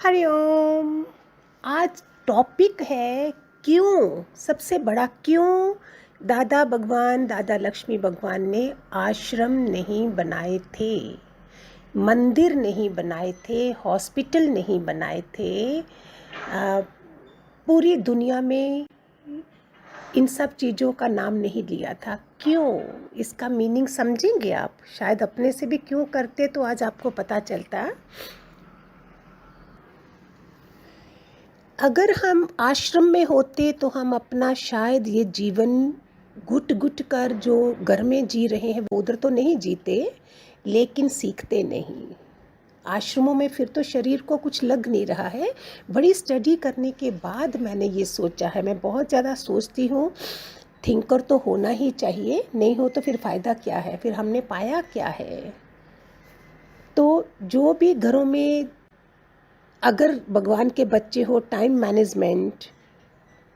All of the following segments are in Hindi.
हरिओम। आज टॉपिक है क्यों, सबसे बड़ा क्यों दादा भगवान, दादा लक्ष्मी भगवान ने आश्रम नहीं बनाए थे, मंदिर नहीं बनाए थे, हॉस्पिटल नहीं बनाए थे। पूरी दुनिया में इन सब चीज़ों का नाम नहीं लिया था। क्यों? इसका मीनिंग समझेंगे आप? शायद अपने से भी क्यों करते तो आज आपको पता चलता। अगर हम आश्रम में होते तो हम अपना शायद ये जीवन घुट घुट कर जो घर में जी रहे हैं वो उधर तो नहीं जीते, लेकिन सीखते नहीं। आश्रमों में फिर तो शरीर को कुछ लग नहीं रहा है। बड़ी स्टडी करने के बाद मैंने ये सोचा है, मैं बहुत ज़्यादा सोचती हूँ, थिंकर तो होना ही चाहिए, नहीं हो तो फिर फ़ायदा क्या है, फिर हमने पाया क्या है। तो जो भी घरों में अगर भगवान के बच्चे हो, time management,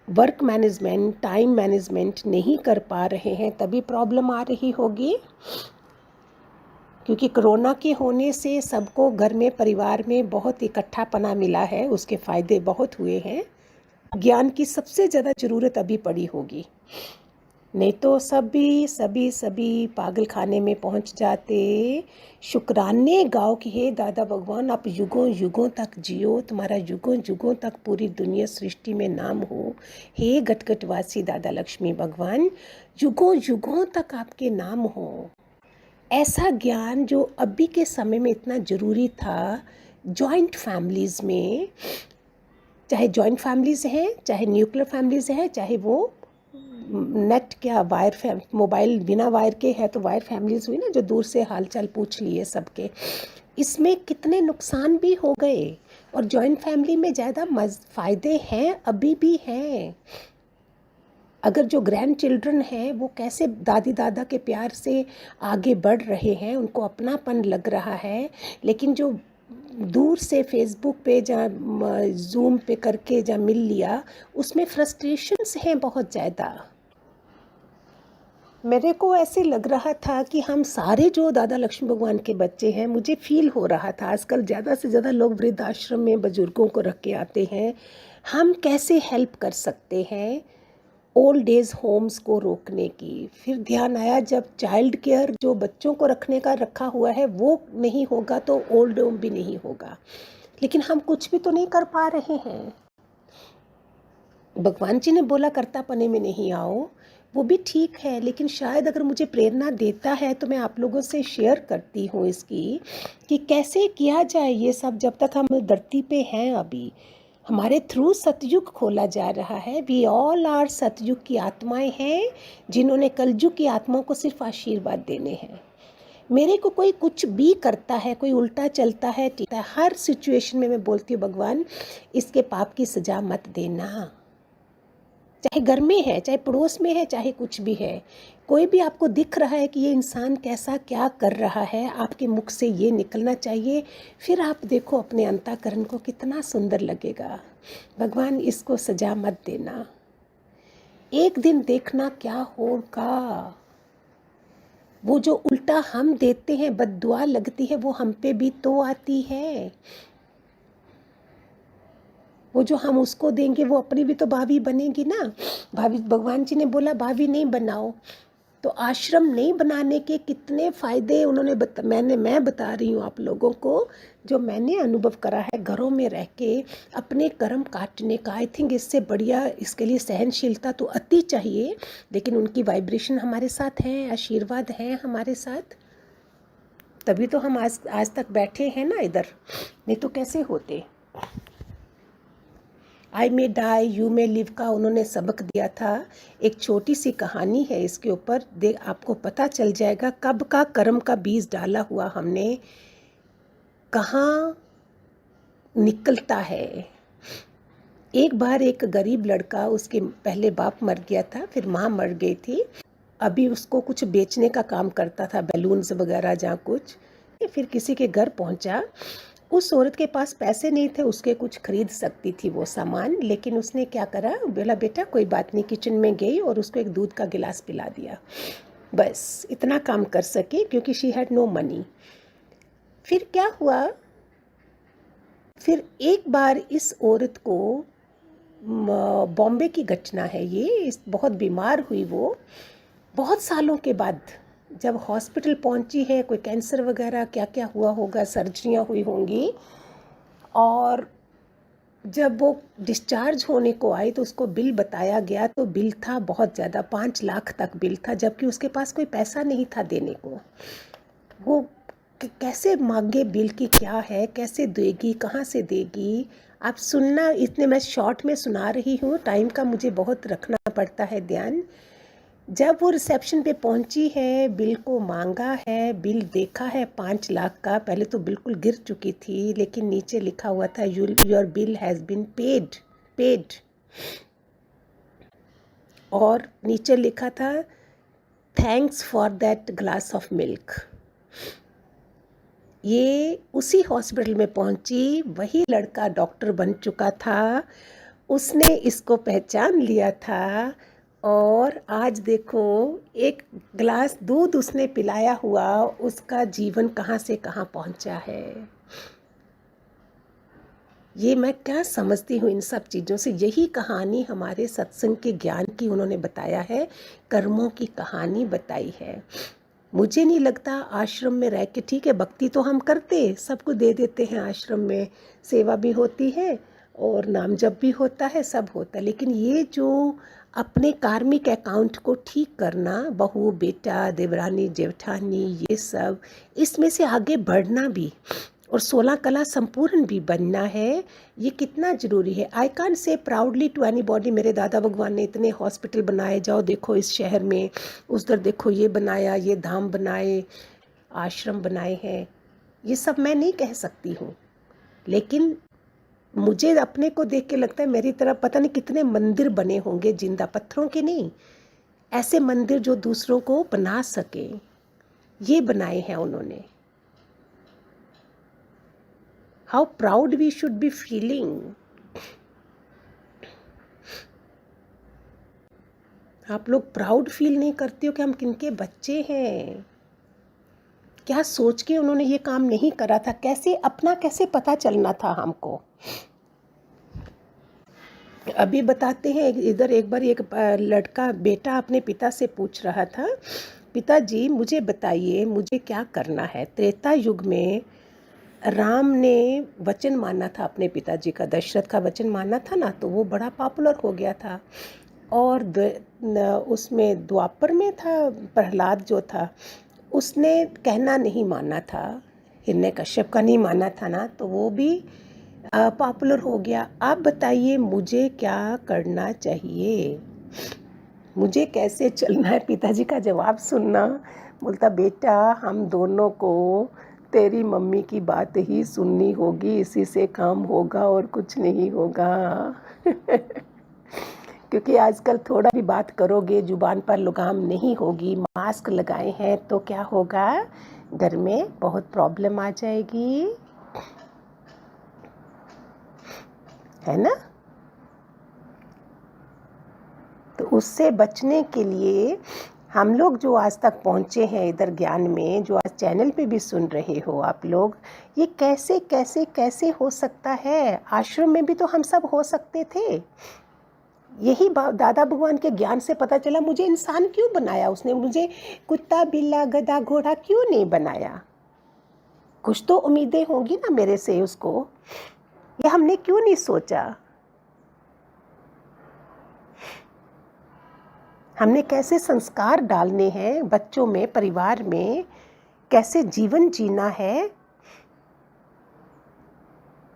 work management, time management नहीं कर पा रहे हैं तभी प्रॉब्लम आ रही होगी। क्योंकि कोरोना के होने से सबको घर में, परिवार में बहुत इकट्ठापना मिला है, उसके फ़ायदे बहुत हुए हैं। ज्ञान की सबसे ज़्यादा ज़रूरत अभी पड़ी होगी, नहीं तो सभी पागल खाने में पहुंच जाते। शुक्राने गाओ कि हे दादा भगवान, आप युगों युगों तक जियो, तुम्हारा युगों युगों तक पूरी दुनिया सृष्टि में नाम हो। हे गटगटवासी दादा लक्ष्मी भगवान, युगों युगों तक आपके नाम हो। ऐसा ज्ञान जो अभी के समय में इतना ज़रूरी था। जॉइंट फैमिलीज़ में, चाहे जॉइंट फैमिलीज़ हैं, चाहे न्यूक्लियर फैमिलीज़ हैं, चाहे वो नेट क्या वायर मोबाइल बिना वायर के है तो वायर फैमिलीज़ हुई ना, जो दूर से हालचाल पूछ लिए सबके। इसमें कितने नुकसान भी हो गए, और जॉइंट फैमिली में ज़्यादा फ़ायदे हैं, अभी भी हैं। अगर जो ग्रैंड चिल्ड्रन हैं वो कैसे दादी दादा के प्यार से आगे बढ़ रहे हैं, उनको अपनापन लग रहा है, लेकिन जो दूर से फेसबुक पे या जूम पे करके या मिल लिया, उसमें फ्रस्ट्रेशंस हैं बहुत ज़्यादा। मेरे को ऐसे लग रहा था कि हम सारे जो दादा लक्ष्मी भगवान के बच्चे हैं, मुझे फील हो रहा था आजकल ज़्यादा से ज़्यादा लोग वृद्धाश्रम में बुजुर्गों को रख के आते हैं। हम कैसे हेल्प कर सकते हैं ओल्ड एज होम्स को रोकने की। फिर ध्यान आया जब चाइल्ड केयर जो बच्चों को रखने का रखा हुआ है वो नहीं होगा तो ओल्ड होम भी नहीं होगा। लेकिन हम कुछ भी तो नहीं कर पा रहे हैं। भगवान जी ने बोला कर्ता पने में नहीं आओ, वो भी ठीक है, लेकिन शायद अगर मुझे प्रेरणा देता है तो मैं आप लोगों से शेयर करती हूँ इसकी कि कैसे किया जाए ये सब। जब तक हम धरती पे हैं, अभी हमारे थ्रू सतयुग खोला जा रहा है। वी ऑल आर सतयुग की आत्माएं हैं, जिन्होंने कलयुग की आत्माओं को सिर्फ आशीर्वाद देने हैं। मेरे को कोई कुछ भी करता है, कोई उल्टा चलता है, हर सिचुएशन में मैं बोलती हूँ भगवान इसके पाप की सजा मत देना। चाहे घर में है, चाहे पड़ोस में है, चाहे कुछ भी है, कोई भी आपको दिख रहा है कि ये इंसान कैसा क्या कर रहा है, आपके मुख से ये निकलना चाहिए। फिर आप देखो अपने अंतःकरण को कितना सुंदर लगेगा। भगवान इसको सजा मत देना, एक दिन देखना क्या होगा। वो जो उल्टा हम देते हैं, बद्दुआ लगती है, वो हम पे भी तो आती है। वो जो हम उसको देंगे वो अपनी भी तो भाभी बनेगी ना। भाभी, भगवान जी ने बोला भाभी नहीं बनाओ। तो आश्रम नहीं बनाने के कितने फ़ायदे उन्होंने मैं बता रही हूँ आप लोगों को, जो मैंने अनुभव करा है घरों में रह के अपने कर्म काटने का। आई थिंक इससे बढ़िया, इसके लिए सहनशीलता तो अति चाहिए, लेकिन उनकी वाइब्रेशन हमारे साथ है, आशीर्वाद है हमारे साथ, तभी तो हम आज तक बैठे हैं ना इधर, नहीं तो कैसे होते। I may die you may live का उन्होंने सबक दिया था। एक छोटी सी कहानी है इसके ऊपर, आपको पता चल जाएगा कब का कर्म का बीज डाला हुआ हमने कहाँ निकलता है। एक बार एक गरीब लड़का, उसके पहले बाप मर गया था, फिर माँ मर गई थी। अभी उसको कुछ बेचने का काम करता था, बैलून्स वगैरह जहाँ कुछ। फिर किसी के घर पहुँचा, उस औरत के पास पैसे नहीं थे, उसके कुछ खरीद सकती थी वो सामान, लेकिन उसने क्या करा, बोला बेटा कोई बात नहीं, किचन में गई और उसको एक दूध का गिलास पिला दिया। बस इतना काम कर सके क्योंकि शी हैड नो मनी। फिर क्या हुआ, फिर एक बार इस औरत को बॉम्बे की घटना है ये, बहुत बीमार हुई वो, बहुत सालों के बाद जब हॉस्पिटल पहुंची है, कोई कैंसर वगैरह क्या क्या हुआ होगा, सर्जरियां हुई होंगी, और जब वो डिस्चार्ज होने को आई तो उसको बिल बताया गया, तो बिल था बहुत ज़्यादा, 5 लाख तक बिल था, जबकि उसके पास कोई पैसा नहीं था देने को। वो कैसे मांगे बिल की, क्या है, कैसे देगी, कहाँ से देगी, आप सुनना। इतने मैं शॉर्ट में सुना रही हूँ, टाइम का मुझे बहुत रखना पड़ता है ध्यान। जब वो रिसेप्शन पे पहुंची है, बिल को मांगा है, बिल देखा है 5 लाख का, पहले तो बिल्कुल गिर चुकी थी, लेकिन नीचे लिखा हुआ था your bill has been paid paid, और नीचे लिखा था thanks for that glass of milk. ये उसी हॉस्पिटल में पहुंची, वही लड़का डॉक्टर बन चुका था, उसने इसको पहचान लिया था, और आज देखो एक गिलास दूध उसने पिलाया हुआ, उसका जीवन कहाँ से कहाँ पहुंचा है। ये मैं क्या समझती हूँ इन सब चीज़ों से, यही कहानी हमारे सत्संग के ज्ञान की उन्होंने बताया है, कर्मों की कहानी बताई है। मुझे नहीं लगता आश्रम में रह के, ठीक है भक्ति तो हम करते, सबको दे देते हैं, आश्रम में सेवा भी होती है और नाम जप भी होता है, सब होता है, लेकिन ये जो अपने कार्मिक अकाउंट को ठीक करना, बहू बेटा देवरानी जेठानी ये सब, इसमें से आगे बढ़ना भी और 16 कला संपूर्ण भी बनना है, ये कितना ज़रूरी है। I can't say proudly to anybody, मेरे दादा भगवान ने इतने हॉस्पिटल बनाए, जाओ देखो इस शहर में, उधर देखो ये बनाया, ये धाम बनाए, आश्रम बनाए हैं, ये सब मैं नहीं कह सकती हूँ, लेकिन मुझे अपने को देख के लगता है मेरी तरफ पता नहीं कितने मंदिर बने होंगे, जिंदा पत्थरों के नहीं, ऐसे मंदिर जो दूसरों को बना सके, ये बनाए हैं उन्होंने। How proud we should be feeling. आप लोग प्राउड फील नहीं करते हो कि हम किनके बच्चे हैं? क्या सोच के उन्होंने ये काम नहीं करा था, कैसे अपना कैसे पता चलना था हमको। अभी बताते हैं, इधर एक बार एक लड़का बेटा अपने पिता से पूछ रहा था, पिताजी मुझे बताइए मुझे क्या करना है। त्रेता युग में राम ने वचन माना था अपने पिताजी का, दशरथ का वचन माना था ना, तो वो बड़ा पॉपुलर हो गया था। और उसमें द्वापर में था प्रहलाद जो था, उसने कहना नहीं माना था, हिरण्यकश्यप का नहीं माना था ना, तो वो भी पॉपुलर हो गया। आप बताइए मुझे क्या करना चाहिए, मुझे कैसे चलना है। पिताजी का जवाब सुनना, बोलता बेटा हम दोनों को तेरी मम्मी की बात ही सुननी होगी, इसी से काम होगा और कुछ नहीं होगा। क्योंकि आजकल थोड़ा भी बात करोगे जुबान पर लगाम नहीं होगी, मास्क लगाए हैं तो क्या होगा, घर में बहुत प्रॉब्लम आ जाएगी, है ना। तो उससे बचने के लिए हम लोग जो आज तक पहुँचे हैं इधर ज्ञान में, जो आज चैनल पे भी सुन रहे हो आप लोग, ये कैसे कैसे कैसे हो सकता है। आश्रम में भी तो हम सब हो सकते थे। यही दादा भगवान के ज्ञान से पता चला, मुझे इंसान क्यों बनाया उसने, मुझे कुत्ता बिल्ला गधा घोड़ा क्यों नहीं बनाया। कुछ तो उम्मीदें होंगी ना मेरे से उसको, ये हमने क्यों नहीं सोचा। हमने कैसे संस्कार डालने हैं बच्चों में, परिवार में, कैसे जीवन जीना है,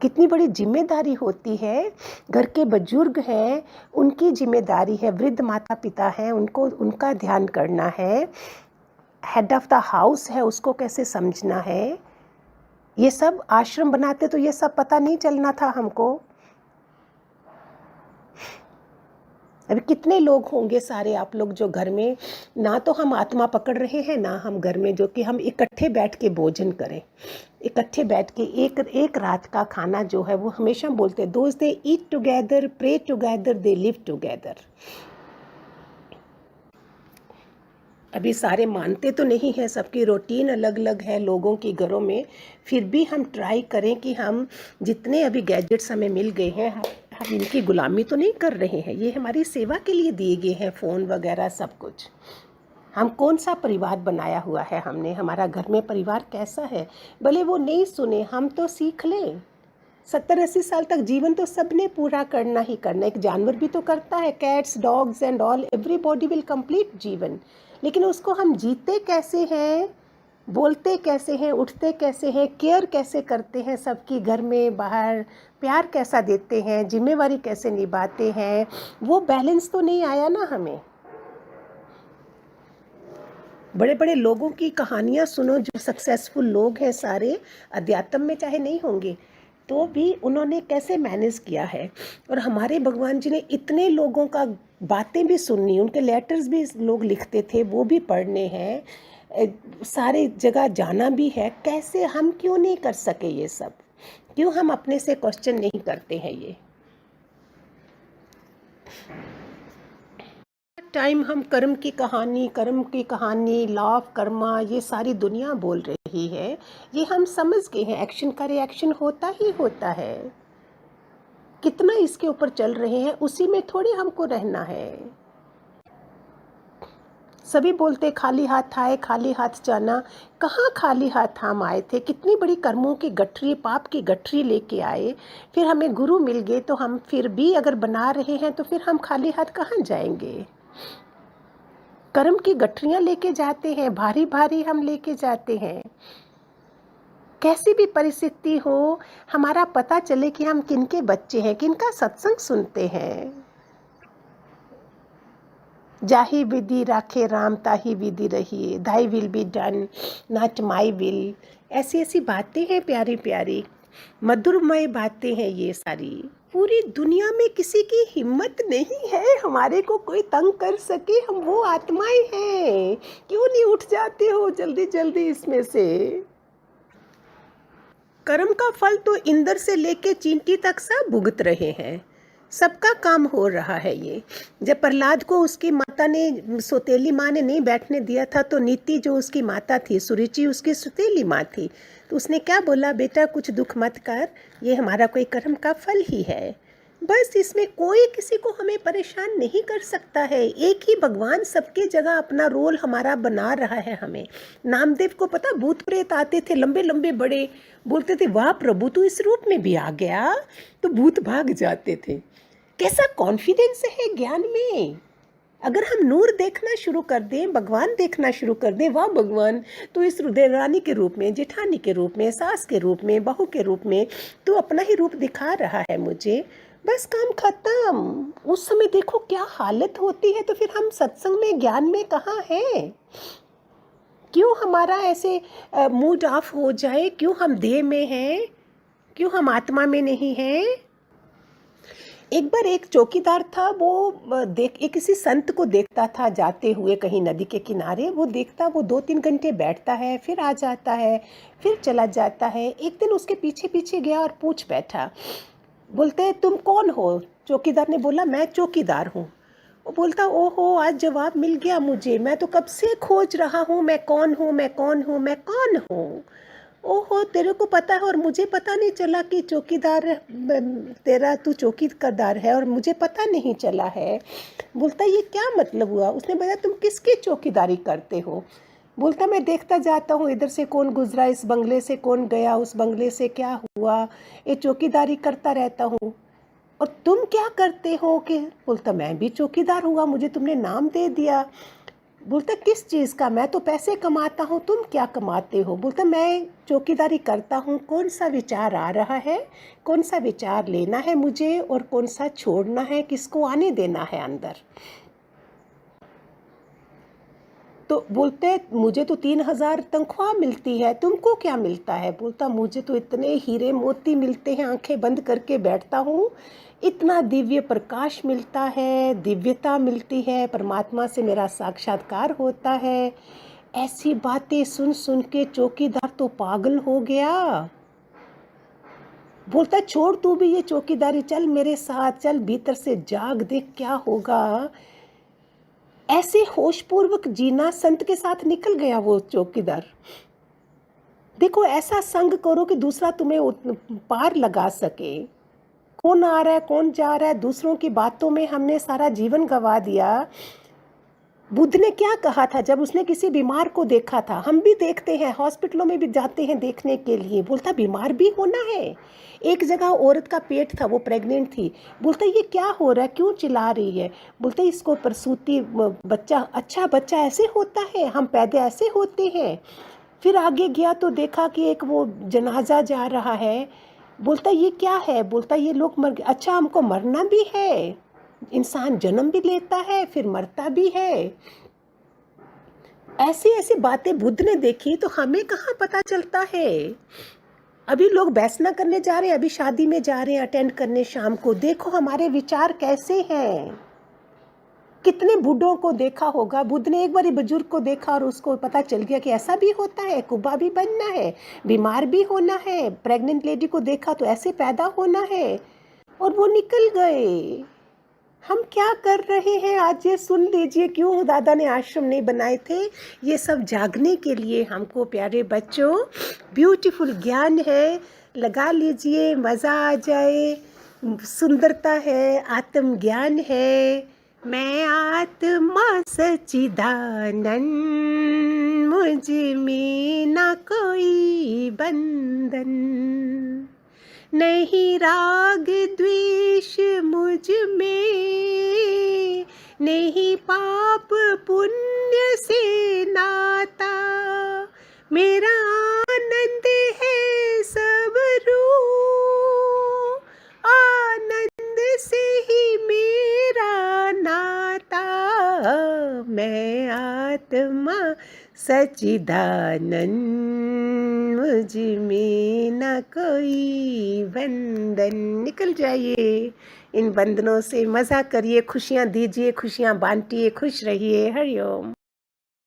कितनी बड़ी जिम्मेदारी होती है। घर के बुजुर्ग हैं उनकी जिम्मेदारी है, वृद्ध माता पिता हैं उनको उनका ध्यान करना है, हेड ऑफ द हाउस है उसको कैसे समझना है। ये सब आश्रम बनाते तो ये सब पता नहीं चलना था हमको। अभी कितने लोग होंगे सारे आप लोग जो घर में, ना तो हम आत्मा पकड़ रहे हैं ना हम घर में जो कि हम इकट्ठे बैठ के भोजन करें, इकट्ठे बैठ के एक रात का खाना जो है, वो हमेशा बोलते हैं दोस्त they eat together pray together they live together. अभी सारे मानते तो नहीं हैं, सबकी रूटीन अलग अलग है लोगों की घरों में। फिर भी हम ट्राई करें कि हम जितने अभी गैजेट्स हमें मिल गए हैं, हम इनकी गुलामी तो नहीं कर रहे हैं। ये हमारी सेवा के लिए दिए गए हैं, फ़ोन वगैरह सब कुछ। हम कौन सा परिवार बनाया हुआ है हमने, हमारा घर में परिवार कैसा है। भले वो नहीं सुने, हम तो सीख लें। 70-80 साल तक जीवन तो सबने पूरा करना ही करना। एक जानवर भी तो करता है, cats dogs and all, everybody will complete जीवन। लेकिन उसको हम जीते कैसे हैं, बोलते कैसे हैं, उठते कैसे हैं, केयर कैसे करते हैं सबकी, घर में बाहर प्यार कैसा देते हैं, जिम्मेवारी कैसे निभाते हैं, वो बैलेंस तो नहीं आया ना हमें। बड़े बड़े लोगों की कहानियाँ सुनो, जो सक्सेसफुल लोग हैं सारे, अध्यात्म में चाहे नहीं होंगे तो भी उन्होंने कैसे मैनेज किया है। और हमारे भगवान जी ने इतने लोगों का बातें भी सुननी, उनके लेटर्स भी लोग लिखते थे, वो भी पढ़ने हैं, सारे जगह जाना भी है। कैसे हम क्यों नहीं कर सके ये सब? क्यों हम अपने से क्वेश्चन नहीं करते हैं? ये टाइम हम कर्म की कहानी, लॉ ऑफ कर्मा, ये सारी दुनिया बोल रही है। ये हम समझ गए हैं, एक्शन का रिएक्शन होता ही होता है। कितना इसके ऊपर चल रहे हैं, उसी में थोड़ी हमको रहना है। सभी बोलते खाली हाथ आए खाली हाथ जाना। कहाँ खाली हाथ हम आए थे? कितनी बड़ी कर्मों की गठरी, पाप की गठरी लेके आए। फिर हमें गुरु मिल गए तो हम फिर भी अगर बना रहे हैं तो फिर हम खाली हाथ कहाँ जाएंगे? कर्म की गठरियां लेके जाते हैं, भारी भारी हम लेके जाते हैं। कैसी भी परिस्थिति हो, हमारा पता चले कि हम किनके बच्चे हैं, किनका सत्संग सुनते हैं। जाही विधि राखे राम ताही विधि रहिए, thy will be done not my will. ऐसी ऐसी बातें हैं प्यारी प्यारी, मधुरमय बातें हैं ये सारी। पूरी दुनिया में किसी की हिम्मत नहीं है हमारे को कोई तंग कर सके। हम वो आत्माएं हैं, क्यों नहीं उठ जाते हो जल्दी जल्दी इसमें से? कर्म का फल तो इंद्र से लेके चींटी तक सब भुगत रहे हैं, सबका काम हो रहा है ये। जब प्रहलाद को उसकी माता ने, सौतेली माँ ने नहीं बैठने दिया था, तो नीति जो उसकी माता थी, सुरुचि उसकी सौतेली माँ थी, तो उसने क्या बोला, बेटा कुछ दुख मत कर, ये हमारा कोई कर्म का फल ही है। बस इसमें कोई किसी को हमें परेशान नहीं कर सकता है। एक ही भगवान सबके जगह अपना रोल हमारा बना रहा है हमें। नामदेव को पता, भूत प्रेत आते थे लंबे लंबे बड़े, बोलते थे वाह प्रभु तू इस रूप में भी आ गया, तो भूत भाग जाते थे। कैसा कॉन्फिडेंस है ज्ञान में। अगर हम नूर देखना शुरू कर दें, भगवान देखना शुरू कर दें, वाह भगवान तो इस देवरानी के रूप में, जेठानी के रूप में, सास के रूप में, बहू के रूप में तो अपना ही रूप दिखा रहा है मुझे, बस काम खत्म। उस समय देखो क्या हालत होती है। तो फिर हम सत्संग में, ज्ञान में कहाँ हैं? क्यों हमारा ऐसे मूड ऑफ हो जाए? क्यों हम देह में हैं? क्यों हम आत्मा में नहीं हैं? एक बार एक चौकीदार था, वो एक किसी संत को देखता था जाते हुए कहीं नदी के किनारे। वो देखता, वो 2-3 घंटे बैठता है, फिर आ जाता है, फिर चला जाता है। एक दिन उसके पीछे पीछे गया और पूछ बैठा, बोलते तुम कौन हो? चौकीदार ने बोला मैं चौकीदार हूँ। वो बोलता ओहो आज जवाब मिल गया मुझे, मैं तो कब से खोज रहा हूँ मैं कौन हूँ, मैं कौन हूँ, मैं कौन हूँ। ओहो तेरे को पता है और मुझे पता नहीं चला कि चौकीदार तेरा, तू चौकीदार है और मुझे पता नहीं चला है। बोलता ये क्या मतलब हुआ? उसने बताया तुम किसकी चौकीदारी करते हो? बोलता मैं देखता जाता हूँ इधर से कौन गुजरा, इस बंगले से कौन गया, उस बंगले से क्या हुआ, ये चौकीदारी करता रहता हूँ। और तुम क्या करते हो? कि बोलता मैं भी चौकीदार हुआ, मुझे तुमने नाम दे दिया। बोलता किस चीज़ का? मैं तो पैसे कमाता हूँ, तुम क्या कमाते हो? बोलता मैं चौकीदारी करता हूँ, कौन सा विचार आ रहा है, कौन सा विचार लेना है मुझे और कौन सा छोड़ना है, किसको आने देना है अंदर। तो बोलते मुझे तो 3,000 तनख्वाह मिलती है, तुमको क्या मिलता है? बोलता मुझे तो इतने हीरे मोती मिलते हैं, आंखें बंद करके बैठता हूँ, इतना दिव्य प्रकाश मिलता है, दिव्यता मिलती है, परमात्मा से मेरा साक्षात्कार होता है। ऐसी बातें सुन सुन के चौकीदार तो पागल हो गया। बोलता छोड़ तू भी ये चौकीदारी, चल मेरे साथ, चल भीतर से जाग, देख क्या होगा। ऐसे होशपूर्वक जीना संत के साथ निकल गया वो चौकीदार। देखो ऐसा संग करो कि दूसरा तुम्हें पार लगा सके। कौन आ रहा है कौन जा रहा है, दूसरों की बातों में हमने सारा जीवन गंवा दिया। बुद्ध ने क्या कहा था जब उसने किसी बीमार को देखा था? हम भी देखते हैं, हॉस्पिटलों में भी जाते हैं देखने के लिए। बोलता बीमार भी होना है। एक जगह औरत का पेट था, वो प्रेग्नेंट थी। बोलता ये क्या हो रहा है, क्यों चिल्ला रही है? बोलता इसको प्रसूति बच्चा, अच्छा बच्चा ऐसे होता है, हम पैदा ऐसे होते हैं। फिर आगे गया तो देखा कि एक वो जनाजा जा रहा है। बोलता ये क्या है? बोलता ये लोग मर गए। अच्छा हमको मरना भी है, इंसान जन्म भी लेता है फिर मरता भी है। ऐसी ऐसी बातें बुद्ध ने देखी तो हमें कहाँ पता चलता है। अभी लोग बैसना करने जा रहे हैं, अभी शादी में जा रहे हैं अटेंड करने शाम को। देखो हमारे विचार कैसे हैं। कितने बूढ़ों को देखा होगा, बुद्ध ने एक बार बुजुर्ग को देखा और उसको पता चल गया कि ऐसा भी होता है, कुबा भी बनना है, बीमार भी होना है। प्रेग्नेंट लेडी को देखा तो ऐसे पैदा होना है, और वो निकल गए। हम क्या कर रहे हैं आज ये सुन लीजिए। क्यों दादा ने आश्रम नहीं बनाए थे? ये सब जागने के लिए हमको। प्यारे बच्चों, ब्यूटीफुल ज्ञान है, लगा लीजिए, मज़ा आ जाए। सुंदरता है, आत्म ज्ञान है। मैं आत्मा सच्चिदानंद, मुझ में ना कोई बंधन, नहीं राग द्वेष मुझ में, नहीं पाप पुण्य से नाता। मेरा आनंद है सब रू, आनंद से ही मेरा नाता। मैं आत्मा सच्चिदानंद, मुझ में न कोई बंधन। निकल जाइए इन बंधनों से, मज़ा करिए, खुशियाँ दीजिए, खुशियाँ बांटिए, खुश रहिए। हरिओम।